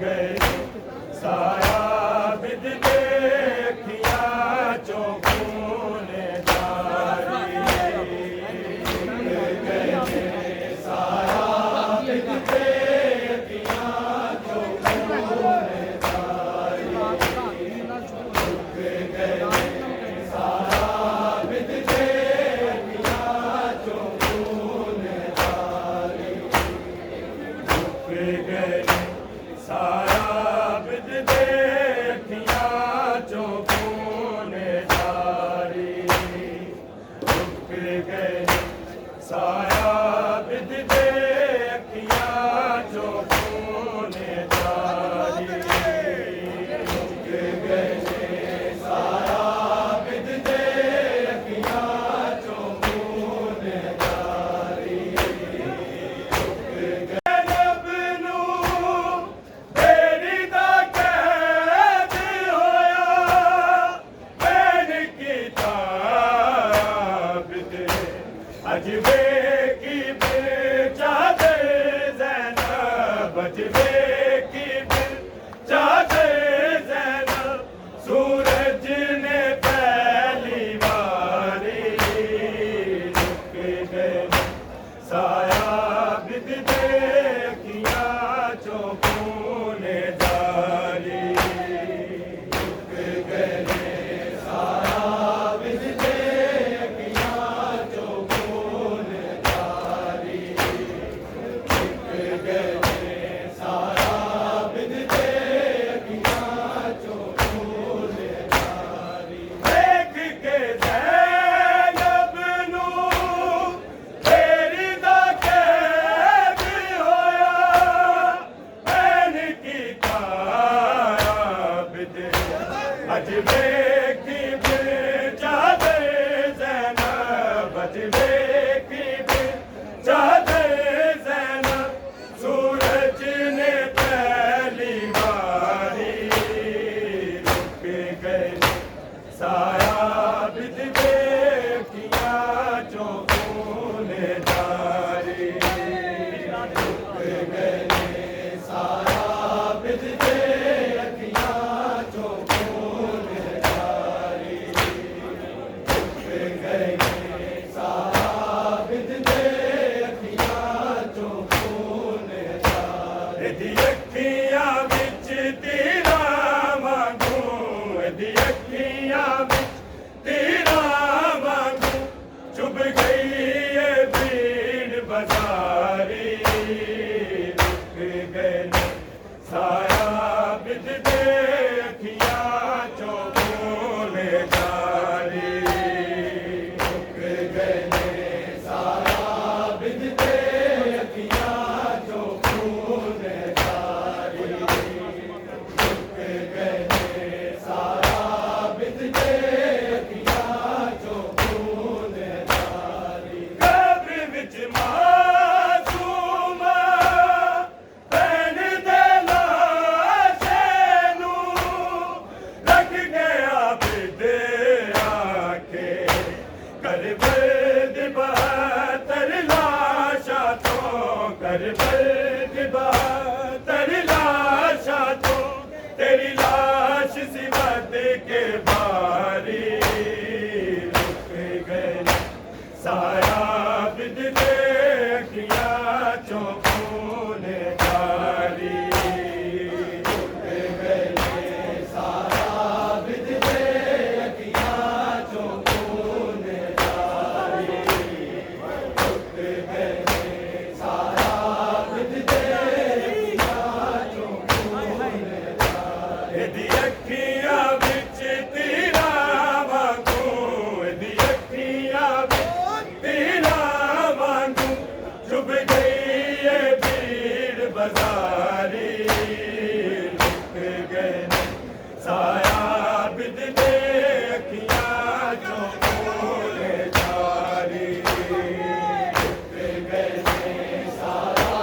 गए साया बिद देखिया चौखून जारी गए साया बिद देखिया चौखून जारी गए साया बिद देखिया चौखून जारी गए साया बिद देखिया चौखून जारी रुक गए साया बिद देखिया चौखून जारी रुक गए साया बिद देखिया चौखून जारी अजबे की चादर ज़ैनब अजबे की चादर ज़ैनब सूरज ने पहली बारी रुक गए साया बिद देखिया चौखून जारी रुक गए साया बिद देखिया चौखून जारी रुक गए साया बिद देखिया चौखून जारी देख के ज़ैनब नू तेरी दा कैद होया मैन की काया बिद अजबे की चादर ज़ैनब अजबे की चादर ज़ैनब सूरज ने पहली बारी रुक गए साया बिद देखिया चौखून जारी रुक गए साया बिद देखिया चौखून जारी रुक गए साया बिद देखिया चौखून जारी दी अखियां विच तेरा वांगू दी अखियां विच तेरा वांगू चुभ गई ये भीड़ बाजारी रुक गए साया बिद देखिया चौखून जारी रुक गए साया बिद देखिया चौखून जारी रुक गए साया बिद देखिया चौखून जारी कब्र विच मासूमा भैन दे लाशे नू लग गया बिद आके करबल दी बहत्तर लाशा तो करबल दी बहत्तर लाशा तो तेरी लाश सिमत के बारी रुक गए साया बिद देखिया चौखून जारी रुक गए साया बिद देखिया चौखून जारी रुक गए साया बिद देखिया चौखून जारी दी अखियां विच तेरा वांगू दी अखियां विच तेरा वांगू चुभ गई ये भीड़ बाजारी रुक गए साया बिद देखिया चौखून जारी रुक गए साया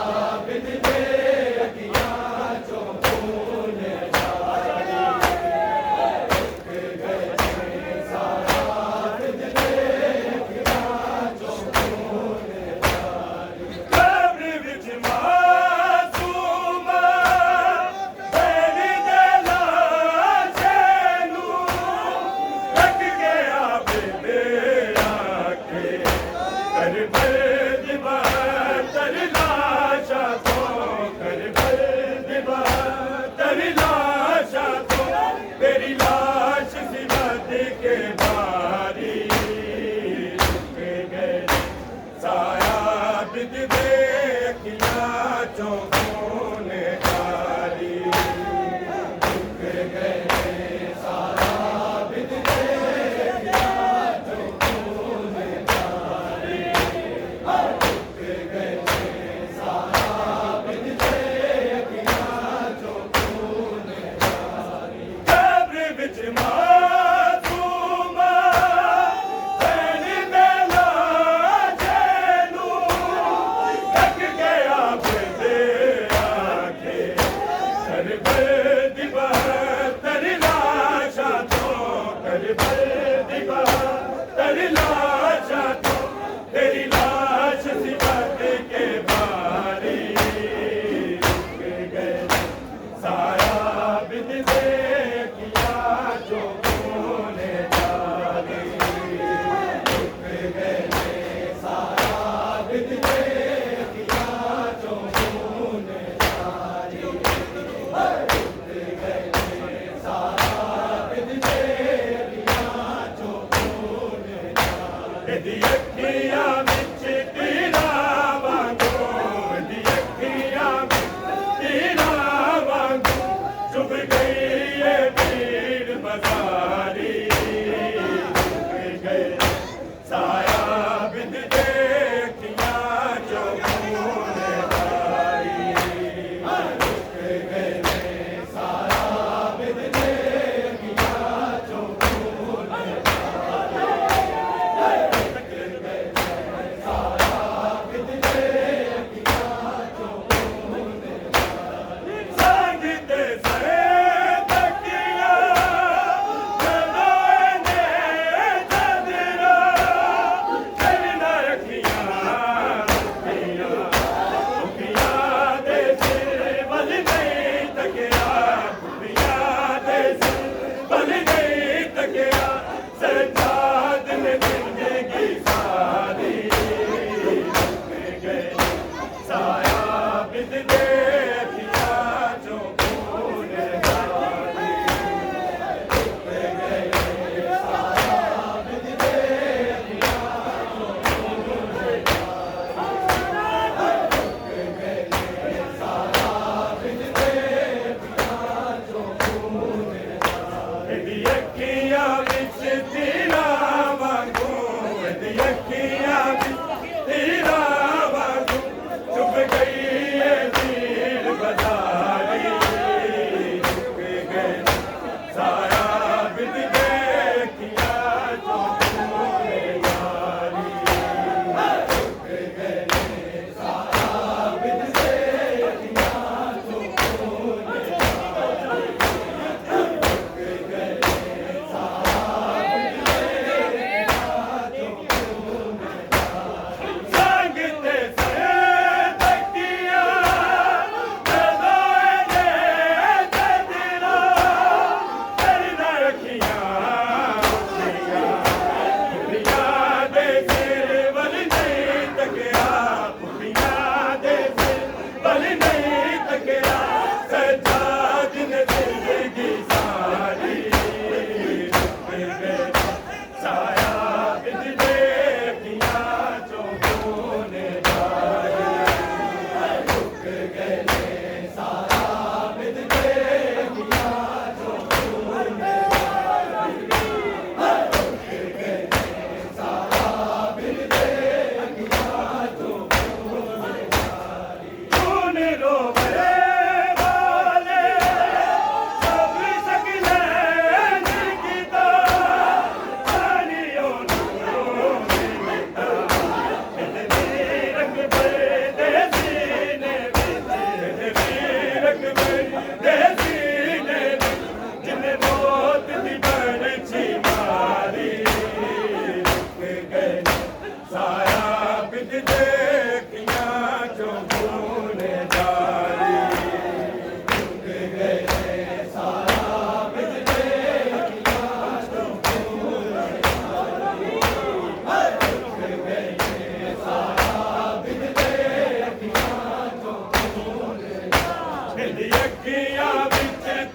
बिद देखिया चौखून जारी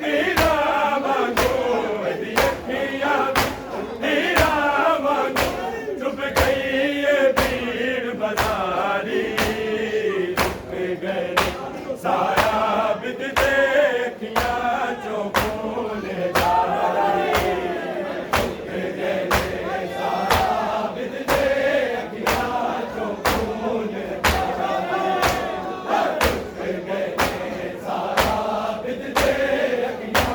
तीरा वांगू दी अखियां तीरा वांगू चुप गई ये भीड़ बाजारी रुक गए साया बिद देखियां जो भूल जारी रुक गए साया बिद देखियां जो भूल जारी रुक गए साया बिद देखियां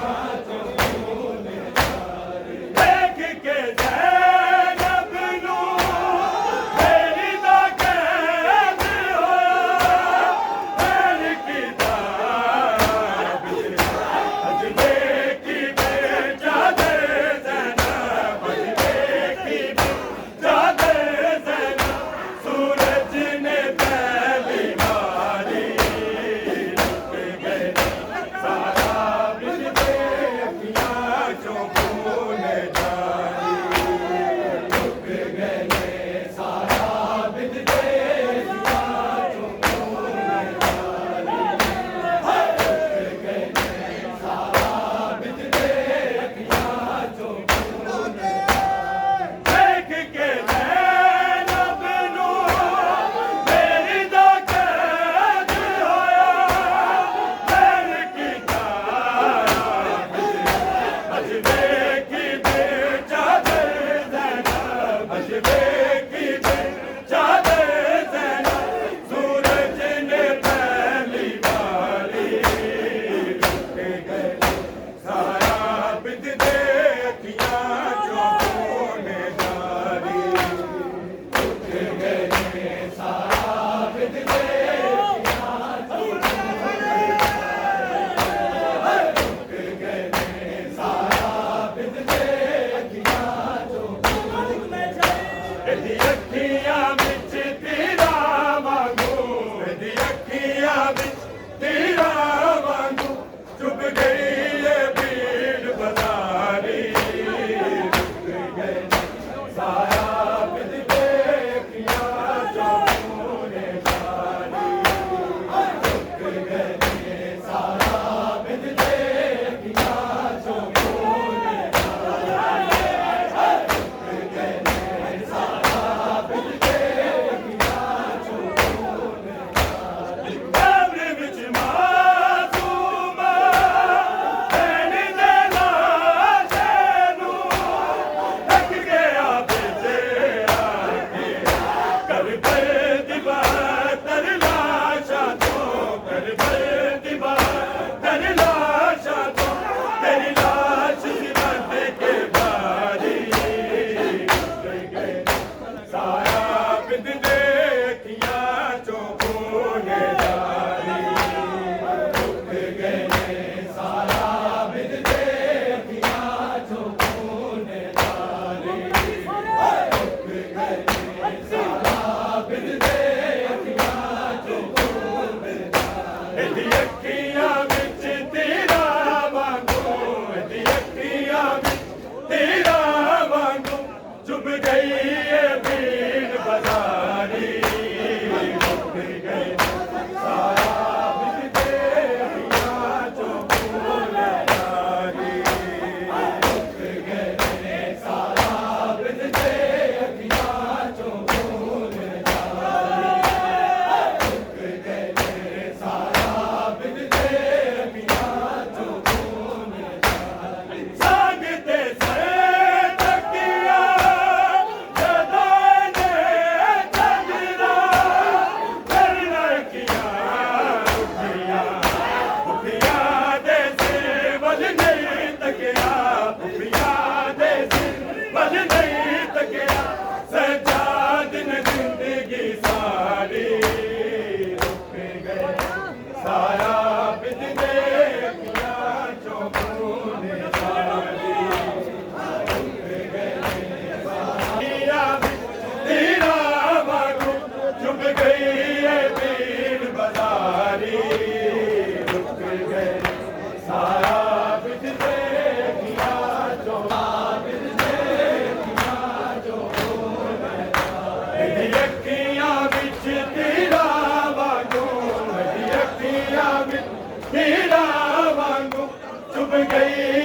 गई